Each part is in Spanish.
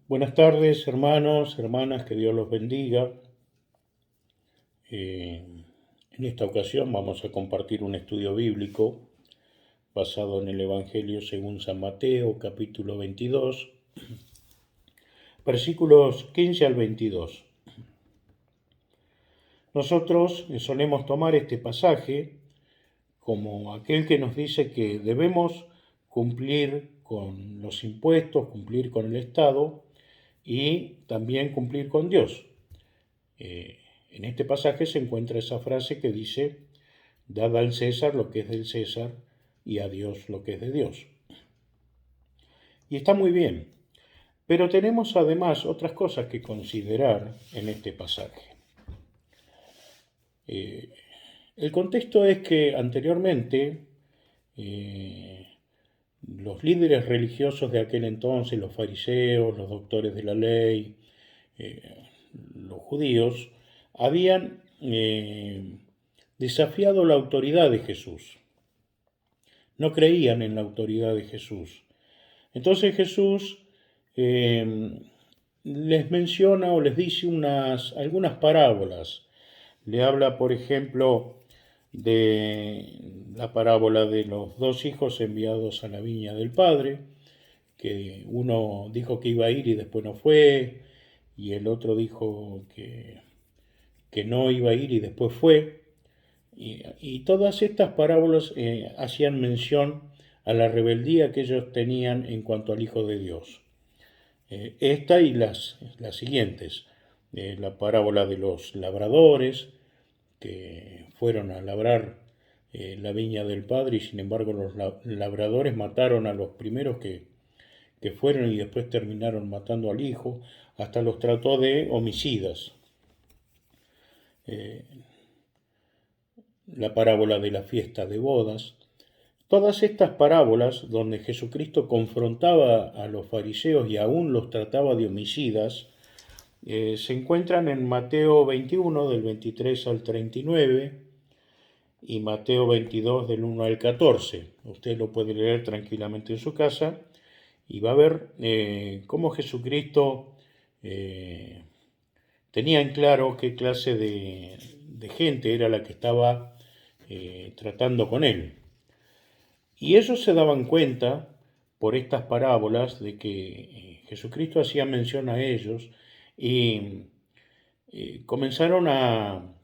Buenas tardes, hermanos, hermanas, que Dios los bendiga. En esta ocasión vamos a compartir un estudio bíblico basado en el Evangelio según San Mateo, capítulo 22, versículos 15 al 22. Nosotros solemos tomar este pasaje como aquel que nos dice que debemos cumplir con los impuestos, cumplir con el Estado y también cumplir con Dios. En este pasaje se encuentra esa frase que dice, dad al César lo que es del César y a Dios lo que es de Dios. Y está muy bien, pero tenemos además otras cosas que considerar en este pasaje. El contexto es que anteriormente los líderes religiosos de aquel entonces, los fariseos, los doctores de la ley, los judíos, habían desafiado la autoridad de Jesús. No creían en la autoridad de Jesús. Entonces Jesús les menciona o les dice algunas parábolas. Le habla, por ejemplo, de la parábola de los dos hijos enviados a la viña del Padre, que uno dijo que iba a ir y después no fue, y el otro dijo que no iba a ir y después fue. Y todas estas parábolas hacían mención a la rebeldía que ellos tenían en cuanto al Hijo de Dios. Esta y las siguientes. La parábola de los labradores que fueron a labrar la viña del Padre y sin embargo los labradores mataron a los primeros que fueron y después terminaron matando al Hijo, hasta los trató de homicidas. La parábola de la fiesta de bodas. Todas estas parábolas donde Jesucristo confrontaba a los fariseos y aún los trataba de homicidas, se encuentran en Mateo 21 del 23 al 39 y Mateo 22 del 1 al 14. Usted lo puede leer tranquilamente en su casa y va a ver cómo Jesucristo tenía en claro qué clase de gente era la que estaba tratando con él. Y ellos se daban cuenta por estas parábolas de que Jesucristo hacía mención a ellos y comenzaron a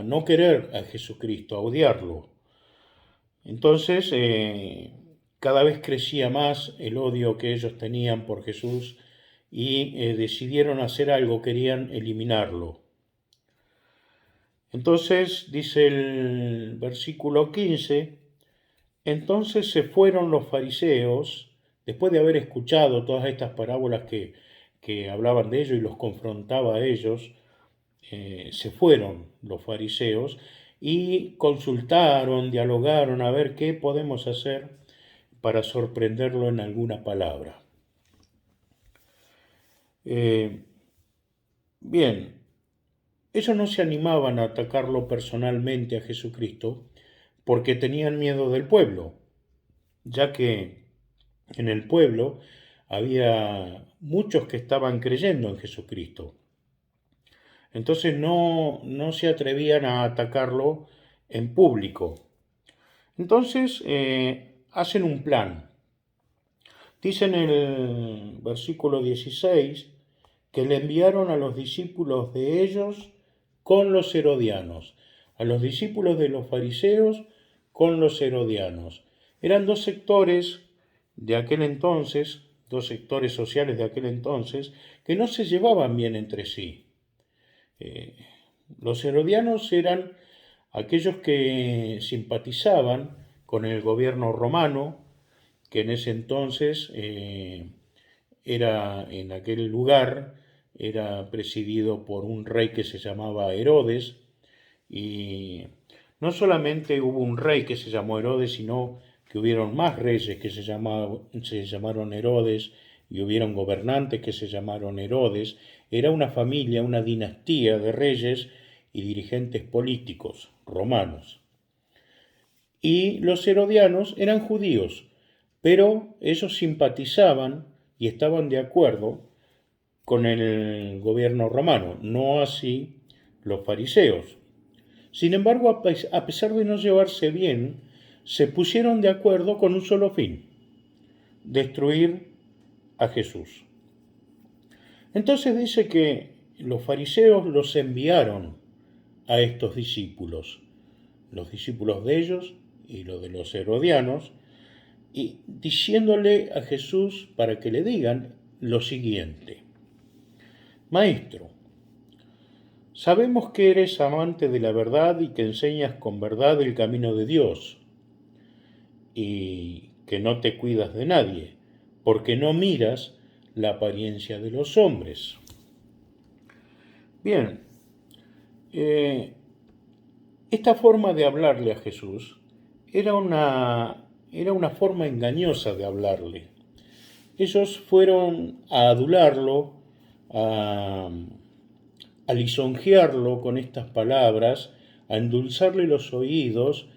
no querer a Jesucristo, a odiarlo. Entonces, cada vez crecía más el odio que ellos tenían por Jesús y decidieron hacer algo, querían eliminarlo. Entonces, dice el versículo 15, entonces se fueron los fariseos, después de haber escuchado todas estas parábolas que hablaban de ellos y los confrontaba a ellos, se fueron los fariseos y consultaron, dialogaron a ver qué podemos hacer para sorprenderlo en alguna palabra. Bien, ellos no se animaban a atacarlo personalmente a Jesucristo porque tenían miedo del pueblo, ya que en el pueblo había muchos que estaban creyendo en Jesucristo. Entonces no se atrevían a atacarlo en público. Entonces hacen un plan. Dice en el versículo 16 que le enviaron a los discípulos de ellos con los herodianos, a los discípulos de los fariseos con los herodianos. Eran dos sectores de aquel entonces, dos sectores sociales de aquel entonces, que no se llevaban bien entre sí. Los herodianos eran aquellos que simpatizaban con el gobierno romano, que en ese entonces en aquel lugar, era presidido por un rey que se llamaba Herodes, y no solamente hubo un rey que se llamó Herodes, sino que hubieron más reyes que se llamaron Herodes, y hubieron gobernantes que se llamaron Herodes. Era una familia, una dinastía de reyes y dirigentes políticos romanos. Y los herodianos eran judíos, pero ellos simpatizaban y estaban de acuerdo con el gobierno romano, no así los fariseos. Sin embargo, a pesar de no llevarse bien, se pusieron de acuerdo con un solo fin: destruir a Jesús. Entonces dice que los fariseos los enviaron a estos discípulos, los discípulos de ellos y los de los herodianos, y diciéndole a Jesús para que le digan lo siguiente: Maestro, sabemos que eres amante de la verdad y que enseñas con verdad el camino de Dios, y que no te cuidas de nadie, porque no miras la apariencia de los hombres. Bien, esta forma de hablarle a Jesús era una forma engañosa de hablarle. Ellos fueron a adularlo, a lisonjearlo con estas palabras, a endulzarle los oídos,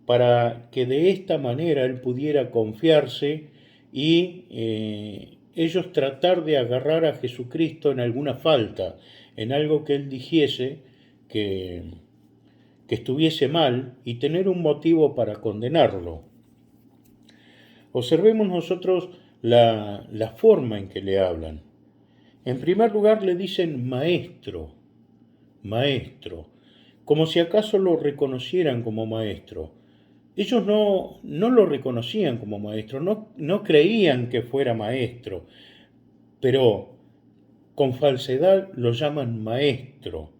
para que de esta manera él pudiera confiarse y ellos tratar de agarrar a Jesucristo en alguna falta, en algo que él dijese que, que estuviese mal, y tener un motivo para condenarlo. Observemos nosotros la forma en que le hablan. En primer lugar le dicen maestro, maestro, como si acaso lo reconocieran como maestro. Ellos no lo reconocían como maestro, no creían que fuera maestro, pero con falsedad lo llaman maestro.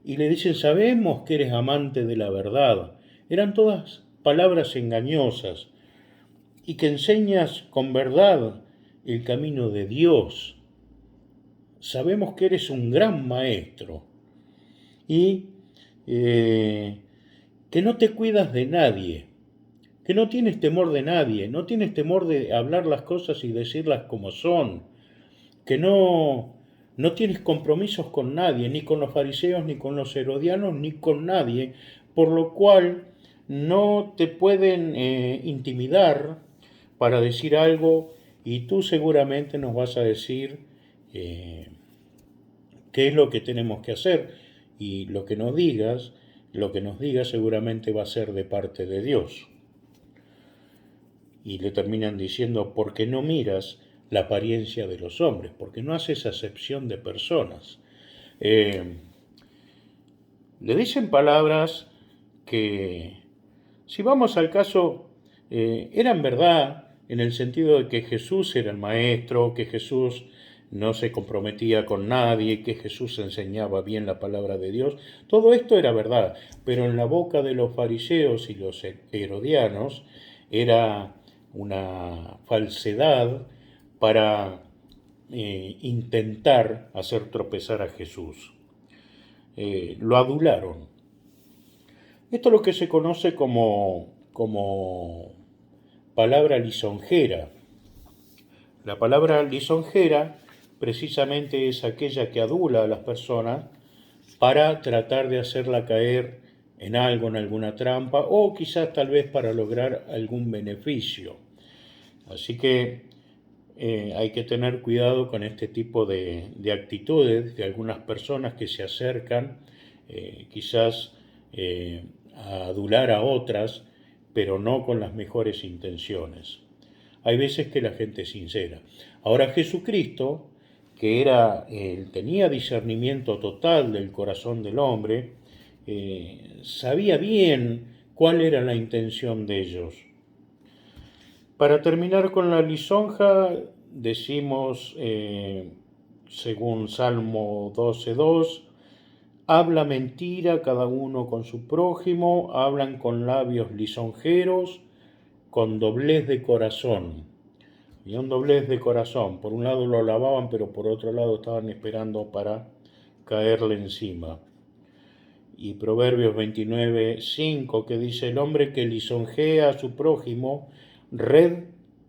Y le dicen, sabemos que eres amante de la verdad. Eran todas palabras engañosas. Y que enseñas con verdad el camino de Dios. Sabemos que eres un gran maestro. Y que no te cuidas de nadie, que no tienes temor de nadie, no tienes temor de hablar las cosas y decirlas como son, que no tienes compromisos con nadie, ni con los fariseos, ni con los herodianos, ni con nadie, por lo cual no te pueden intimidar para decir algo, y tú seguramente nos vas a decir qué es lo que tenemos que hacer, y lo que nos digas seguramente va a ser de parte de Dios. Y le terminan diciendo, porque no miras la apariencia de los hombres, porque no haces acepción de personas. Le dicen palabras que, si vamos al caso, eran verdad en el sentido de que Jesús era el maestro, que Jesús no se comprometía con nadie, que Jesús enseñaba bien la palabra de Dios. Todo esto era verdad, pero en la boca de los fariseos y los herodianos era una falsedad para intentar hacer tropezar a Jesús. Lo adularon. Esto es lo que se conoce como palabra lisonjera. La palabra lisonjera precisamente es aquella que adula a las personas para tratar de hacerla caer en algo, en alguna trampa, o quizás tal vez para lograr algún beneficio. Así que hay que tener cuidado con este tipo de actitudes de algunas personas que se acercan quizás a adular a otras, pero no con las mejores intenciones. Hay veces que la gente es sincera. Ahora Jesucristo, que tenía discernimiento total del corazón del hombre, sabía bien cuál era la intención de ellos. Para terminar con la lisonja, decimos, según Salmo 12:2, habla mentira cada uno con su prójimo, hablan con labios lisonjeros, con doblez de corazón. Y un doblez de corazón, por un lado lo alababan, pero por otro lado estaban esperando para caerle encima. Y Proverbios 29:5, que dice, el hombre que lisonjea a su prójimo, red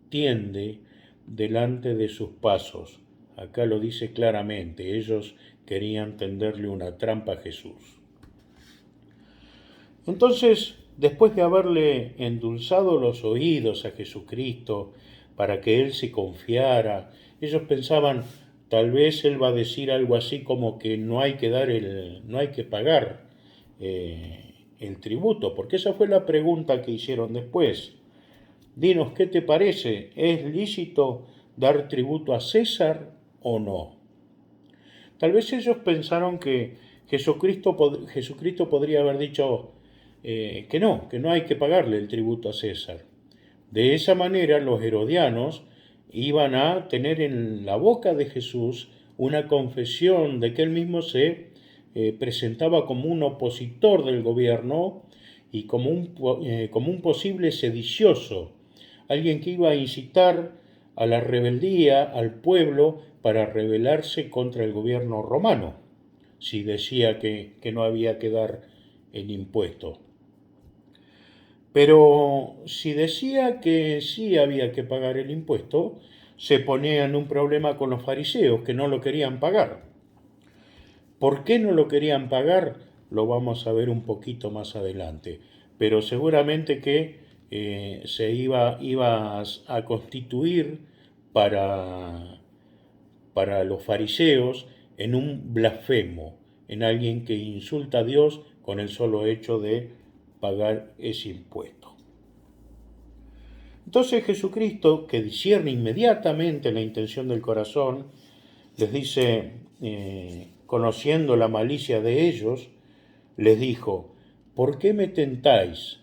tiende delante de sus pasos. Acá lo dice claramente, ellos querían tenderle una trampa a Jesús. Entonces, después de haberle endulzado los oídos a Jesucristo, para que él se confiara. Ellos pensaban, tal vez él va a decir algo así como que no hay que no hay que pagar el tributo, porque esa fue la pregunta que hicieron después. Dinos, ¿qué te parece? ¿Es lícito dar tributo a César o no? Tal vez ellos pensaron que Jesucristo podría haber dicho que no hay que pagarle el tributo a César. De esa manera los herodianos iban a tener en la boca de Jesús una confesión de que él mismo se presentaba como un opositor del gobierno y como un posible sedicioso, alguien que iba a incitar a la rebeldía al pueblo para rebelarse contra el gobierno romano, si decía que no había que dar el impuesto. Pero si decía que sí había que pagar el impuesto, se ponía en un problema con los fariseos, que no lo querían pagar. ¿Por qué no lo querían pagar? Lo vamos a ver un poquito más adelante. Pero seguramente que se iba a constituir para los fariseos en un blasfemo, en alguien que insulta a Dios con el solo hecho de pagar ese impuesto. Entonces Jesucristo, que discierne inmediatamente la intención del corazón, les dice, conociendo la malicia de ellos, les dijo, ¿por qué me tentáis,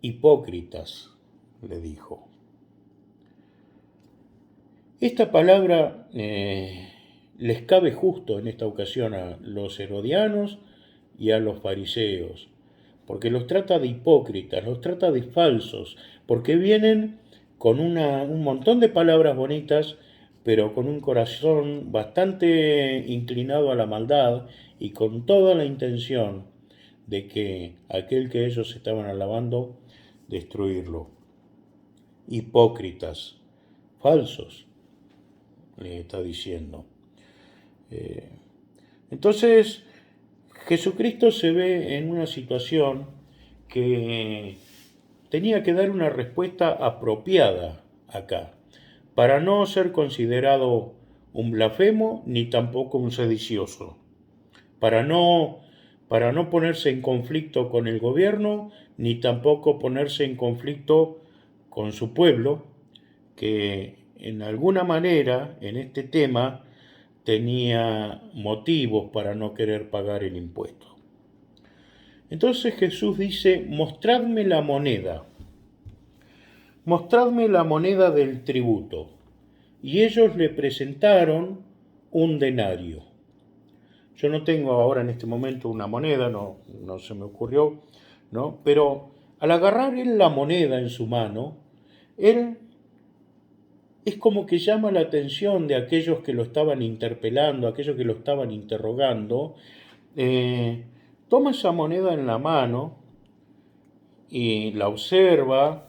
hipócritas? Le dijo. Esta palabra les cabe justo en esta ocasión a los herodianos y a los fariseos, porque los trata de hipócritas, los trata de falsos, porque vienen con un montón de palabras bonitas, pero con un corazón bastante inclinado a la maldad y con toda la intención de que aquel que ellos estaban alabando, destruirlo. Hipócritas, falsos, le está diciendo. Entonces, Jesucristo se ve en una situación que tenía que dar una respuesta apropiada acá, para no ser considerado un blasfemo ni tampoco un sedicioso, para no ponerse en conflicto con el gobierno, ni tampoco ponerse en conflicto con su pueblo, que en alguna manera en este tema tenía motivos para no querer pagar el impuesto. Entonces Jesús dice, mostradme la moneda del tributo. Y ellos le presentaron un denario. Yo no tengo ahora en este momento una moneda, no se me ocurrió, ¿no? Pero al agarrar él la moneda en su mano, él es como que llama la atención de aquellos que lo estaban interpelando, aquellos que lo estaban interrogando. Toma esa moneda en la mano y la observa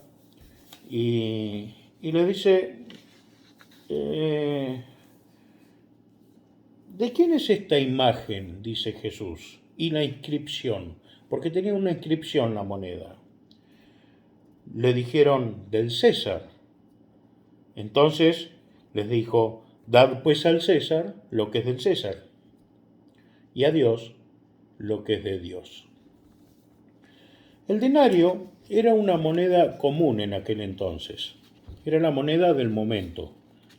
y le dice, ¿de quién es esta imagen? Dice Jesús. Y la inscripción, porque tenía una inscripción la moneda. Le dijeron, del César. Entonces les dijo, dad pues al César lo que es del César, y a Dios lo que es de Dios. El denario era una moneda común en aquel entonces. Era la moneda del momento,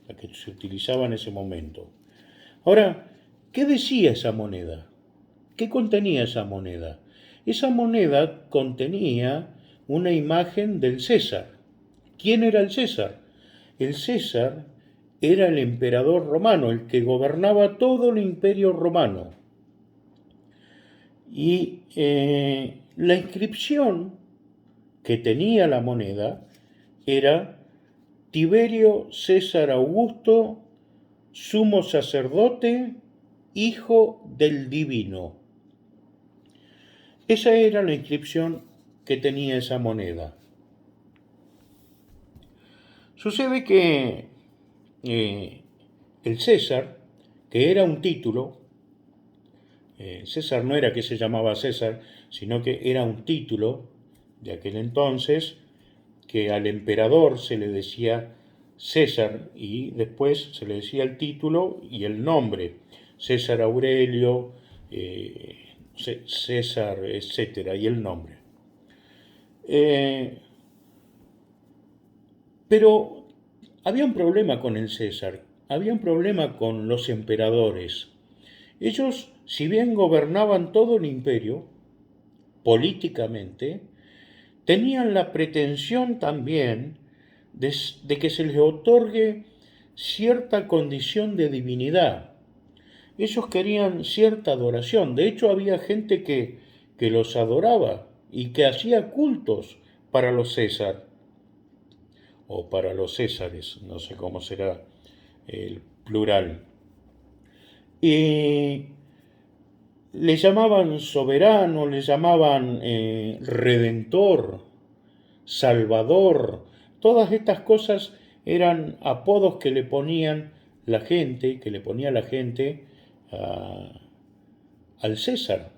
la que se utilizaba en ese momento. Ahora, ¿qué decía esa moneda? ¿Qué contenía esa moneda? Esa moneda contenía una imagen del César. ¿Quién era el César? El César era el emperador romano, el que gobernaba todo el imperio romano. Y la inscripción que tenía la moneda era Tiberio César Augusto, sumo sacerdote, hijo del divino. Esa era la inscripción que tenía esa moneda. Sucede que el César, que era un título, César no era que se llamaba César, sino que era un título de aquel entonces, que al emperador se le decía César, y después se le decía el título y el nombre, César Aurelio, César, etcétera, y el nombre. Pero había un problema con el César, había un problema con los emperadores. Ellos, si bien gobernaban todo el imperio, políticamente, tenían la pretensión también de que se les otorgue cierta condición de divinidad. Ellos querían cierta adoración. De hecho, había gente que los adoraba y que hacía cultos para los César, o para los Césares, no sé cómo será el plural. Y le llamaban soberano, le llamaban redentor, salvador. Todas estas cosas eran apodos que le ponían la gente, que le ponía la gente al César.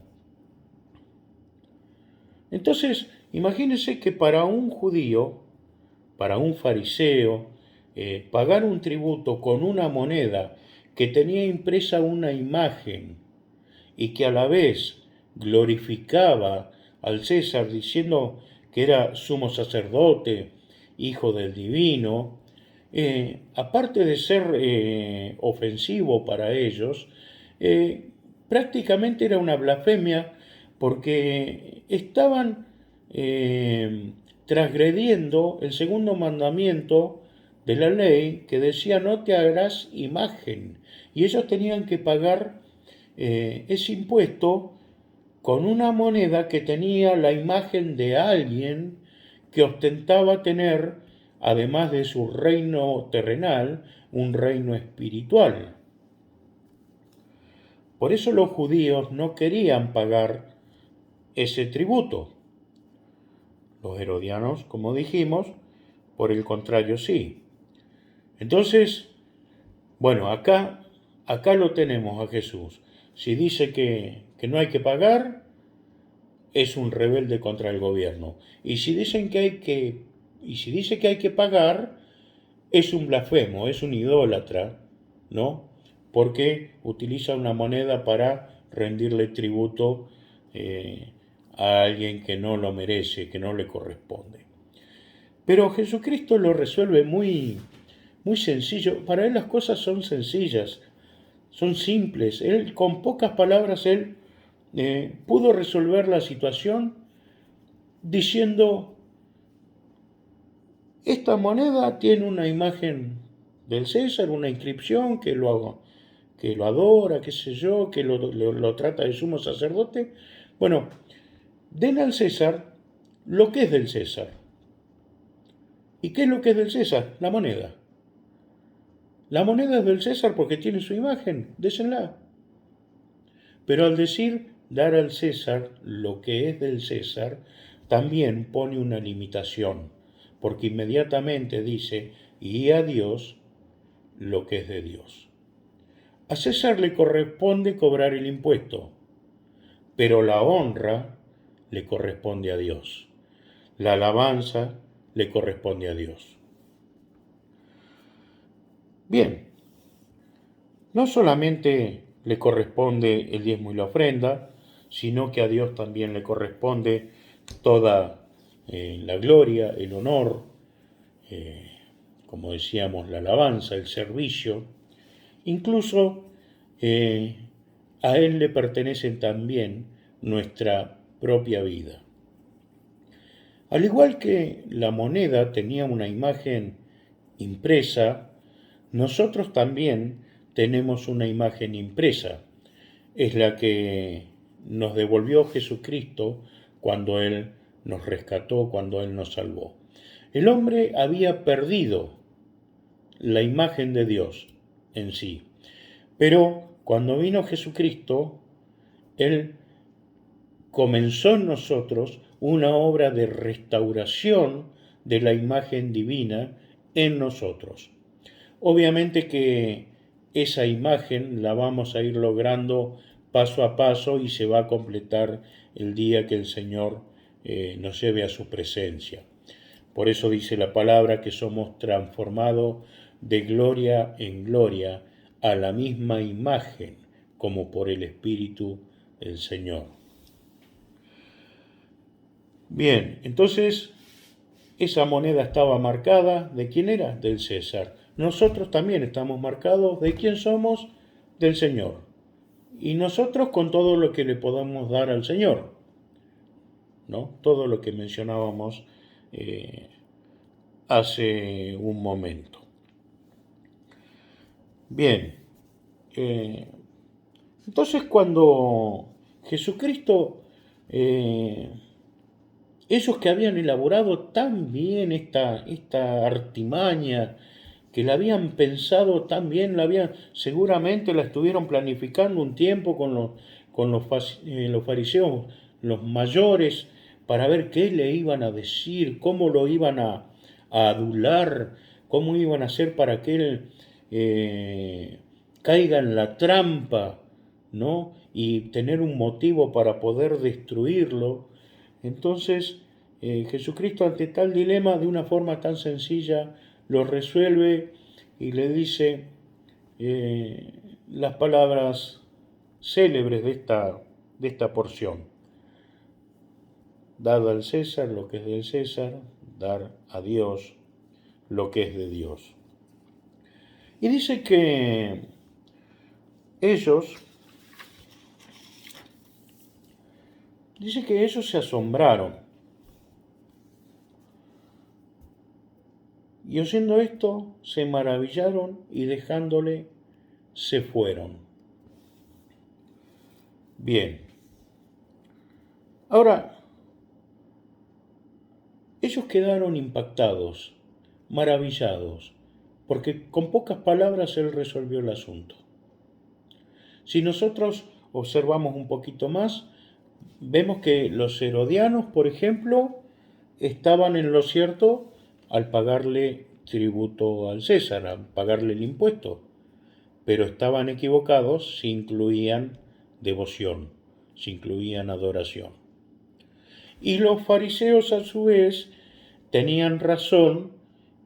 Entonces, imagínense que para un judío, para un fariseo, pagar un tributo con una moneda que tenía impresa una imagen y que a la vez glorificaba al César diciendo que era sumo sacerdote, hijo del divino, aparte de ser ofensivo para ellos, prácticamente era una blasfemia porque estaban transgrediendo el segundo mandamiento de la ley que decía no te harás imagen, y ellos tenían que pagar ese impuesto con una moneda que tenía la imagen de alguien que ostentaba tener, además de su reino terrenal, un reino espiritual. Por eso los judíos no querían pagar ese tributo. Los herodianos, como dijimos, por el contrario sí. Entonces, bueno, acá lo tenemos a Jesús. Si dice que no hay que pagar, es un rebelde contra el gobierno. Y si dice que hay que pagar, es un blasfemo, es un idólatra, ¿no? Porque utiliza una moneda para rendirle tributo a alguien que no lo merece, que no le corresponde. Pero Jesucristo lo resuelve muy sencillo. Para él las cosas son sencillas, son simples. Él, con pocas palabras, él pudo resolver la situación diciendo, esta moneda tiene una imagen del César, una inscripción que lo adora, qué sé yo, que lo trata de sumo sacerdote. Bueno, den al César lo que es del César. ¿Y qué es lo que es del César? La moneda. La moneda es del César porque tiene su imagen, désenla. Pero al decir dar al César lo que es del César, también pone una limitación, porque inmediatamente dice, y a Dios lo que es de Dios. A César le corresponde cobrar el impuesto, pero la honra le corresponde a Dios. La alabanza le corresponde a Dios. Bien, no solamente le corresponde el diezmo y la ofrenda, sino que a Dios también le corresponde toda la gloria, el honor, como decíamos, la alabanza, el servicio. Incluso a Él le pertenece también nuestra propia vida. Al igual que la moneda tenía una imagen impresa, nosotros también tenemos una imagen impresa. Es la que nos devolvió Jesucristo cuando Él nos rescató, cuando Él nos salvó. El hombre había perdido la imagen de Dios en sí, pero cuando vino Jesucristo, Él comenzó en nosotros una obra de restauración de la imagen divina en nosotros. Obviamente que esa imagen la vamos a ir logrando paso a paso y se va a completar el día que el Señor nos lleve a su presencia. Por eso dice la palabra que somos transformados de gloria en gloria a la misma imagen, como por el Espíritu del Señor. Bien, entonces esa moneda estaba marcada, ¿de quién era? Del César. Nosotros también estamos marcados, ¿de quién somos? Del Señor. Y nosotros con todo lo que le podamos dar al Señor, ¿no? Todo lo que mencionábamos hace un momento. Bien, entonces cuando Jesucristo, ellos que habían elaborado tan bien esta artimaña, que la habían pensado tan bien, seguramente la estuvieron planificando un tiempo los fariseos, los mayores, para ver qué le iban a decir, cómo lo iban a adular, cómo iban a hacer para que él caiga en la trampa, ¿no? Y tener un motivo para poder destruirlo. Entonces, Jesucristo ante tal dilema, de una forma tan sencilla, lo resuelve y le dice las palabras célebres de esta porción. Dad al César lo que es del César, dar a Dios lo que es de Dios. Y dice que ellos se asombraron. Y oyendo esto, se maravillaron y dejándole, se fueron. Bien. Ahora, ellos quedaron impactados, maravillados, porque con pocas palabras él resolvió el asunto. Si nosotros observamos un poquito más, vemos que los herodianos, por ejemplo, estaban en lo cierto al pagarle tributo al César, al pagarle el impuesto, pero estaban equivocados si incluían devoción, si incluían adoración. Y los fariseos, a su vez, tenían razón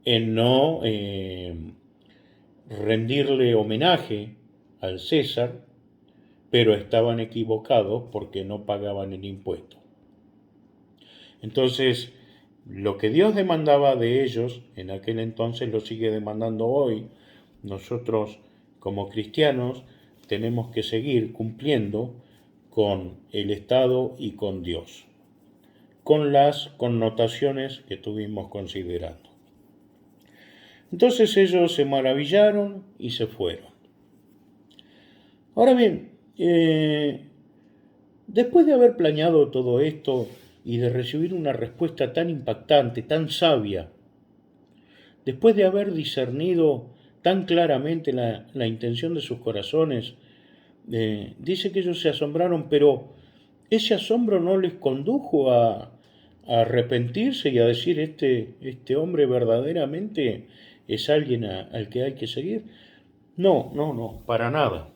en no rendirle homenaje al César, pero estaban equivocados porque no pagaban el impuesto. Entonces, lo que Dios demandaba de ellos en aquel entonces lo sigue demandando hoy. Nosotros, como cristianos, tenemos que seguir cumpliendo con el Estado y con Dios, con las connotaciones que estuvimos considerando. Entonces ellos se maravillaron y se fueron. Ahora bien, después de haber planeado todo esto y de recibir una respuesta tan impactante, tan sabia, después de haber discernido tan claramente la intención de sus corazones, dice que ellos se asombraron, pero ese asombro no les condujo a arrepentirse y a decir, este hombre verdaderamente es alguien al que hay que seguir. No, para nada,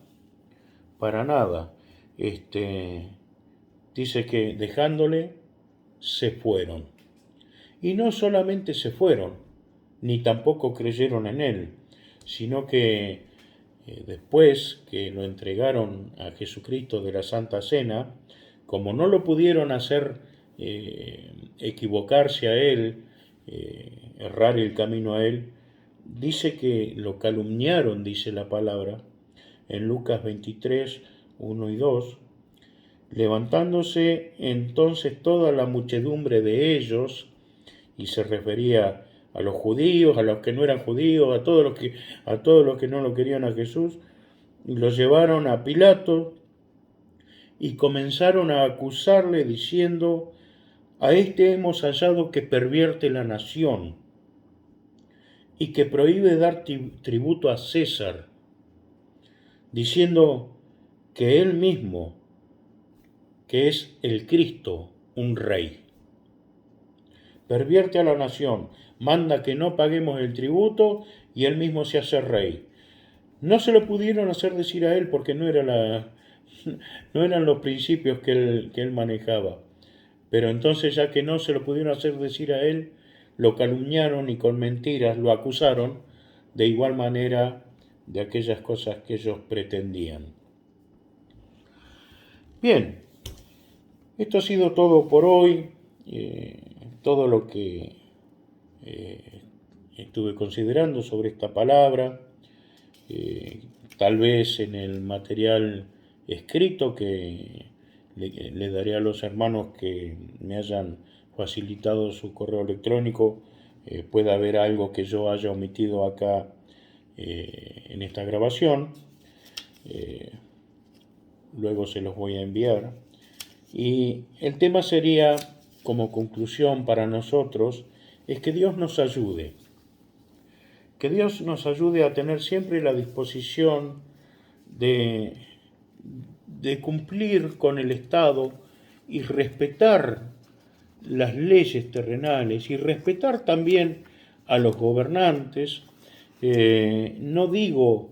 para nada. Dice que dejándole, se fueron. Y no solamente se fueron, ni tampoco creyeron en él, sino que después que lo entregaron a Jesucristo de la Santa Cena, como no lo pudieron hacer equivocarse a él, errar el camino a él, dice que lo calumniaron, dice la palabra, en Lucas 23, 1 y 2, levantándose entonces toda la muchedumbre de ellos, y se refería a los judíos, a los que no eran judíos, a todos los que no lo querían a Jesús, y lo llevaron a Pilato y comenzaron a acusarle diciendo, a este hemos hallado que pervierte la nación y que prohíbe dar tributo a César, diciendo que él mismo, que es el Cristo, un rey. Pervierte a la nación, manda que no paguemos el tributo y él mismo se hace rey. No se lo pudieron hacer decir a él porque no eran los principios que él manejaba. Pero entonces, ya que no se lo pudieron hacer decir a él, lo calumniaron y con mentiras lo acusaron, de igual manera de aquellas cosas que ellos pretendían. Bien, esto ha sido todo por hoy, todo lo que estuve considerando sobre esta palabra. Tal vez en el material escrito que le daré a los hermanos que me hayan facilitado su correo electrónico, pueda haber algo que yo haya omitido acá en esta grabación. Luego se los voy a enviar. Y el tema sería, como conclusión para nosotros, es que Dios nos ayude. Que Dios nos ayude a tener siempre la disposición de cumplir con el Estado y respetar las leyes terrenales y respetar también a los gobernantes. No digo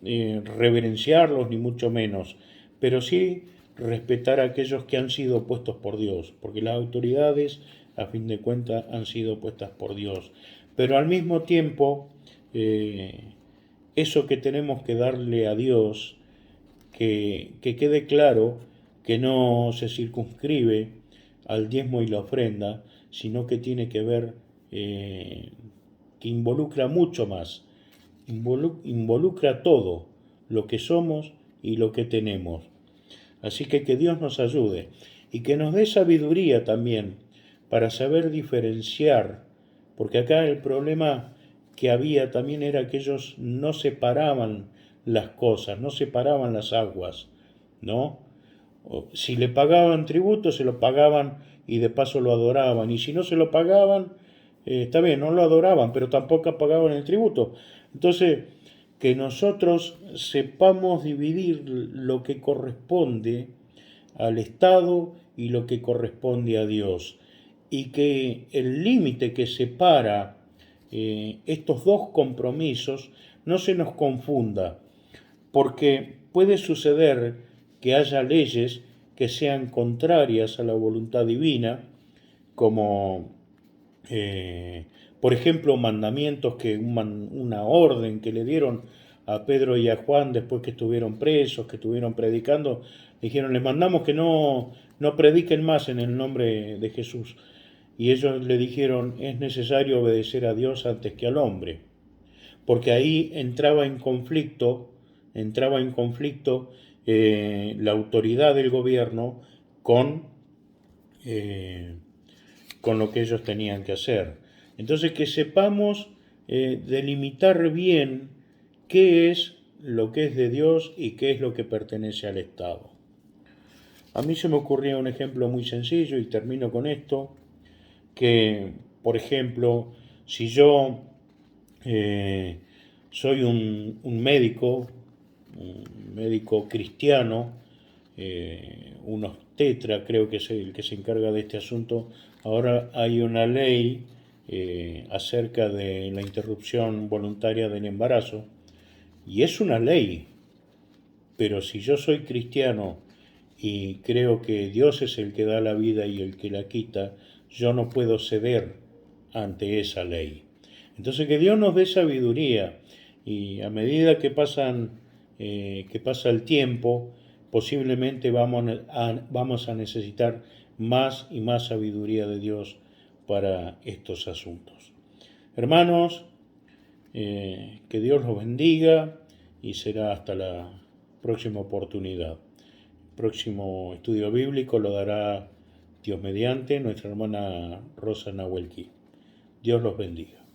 reverenciarlos ni mucho menos, pero sí respetar a aquellos que han sido puestos por Dios, porque las autoridades a fin de cuentas han sido puestas por Dios. Pero al mismo tiempo, eso que tenemos que darle a Dios, que quede claro que no se circunscribe al diezmo y la ofrenda, sino que tiene que ver, que involucra mucho más, involucra todo lo que somos y lo que tenemos. Así que Dios nos ayude y que nos dé sabiduría también para saber diferenciar, porque acá el problema que había también era que ellos no separaban las cosas, no separaban las aguas, ¿no? Si le pagaban tributo, se lo pagaban y de paso lo adoraban, y si no se lo pagaban, está bien, no lo adoraban, pero tampoco pagaban el tributo. Entonces, que nosotros sepamos dividir lo que corresponde al Estado y lo que corresponde a Dios, y que el límite que separa estos dos compromisos no se nos confunda, porque puede suceder que haya leyes que sean contrarias a la voluntad divina, como por ejemplo mandamientos una orden que le dieron a Pedro y a Juan después que estuvieron presos, que estuvieron predicando, dijeron, les mandamos que no prediquen más en el nombre de Jesús. Y ellos le dijeron, es necesario obedecer a Dios antes que al hombre, porque ahí entraba en conflicto la autoridad del gobierno con, eh, con lo que ellos tenían que hacer. Entonces que sepamos delimitar bien qué es lo que es de Dios y qué es lo que pertenece al Estado. A mí se me ocurría un ejemplo muy sencillo y termino con esto, que por ejemplo, si yo soy un médico cristiano, un obstetra, creo que es el que se encarga de este asunto. Ahora hay una ley acerca de la interrupción voluntaria del embarazo, y es una ley, pero si yo soy cristiano y creo que Dios es el que da la vida y el que la quita, yo no puedo ceder ante esa ley. Entonces que Dios nos dé sabiduría, y a medida que pasa el tiempo, posiblemente vamos a necesitar más y más sabiduría de Dios para estos asuntos. Hermanos, que Dios los bendiga y será hasta la próxima oportunidad. El próximo estudio bíblico lo dará Dios mediante nuestra hermana Rosa Nahuelqui. Dios los bendiga.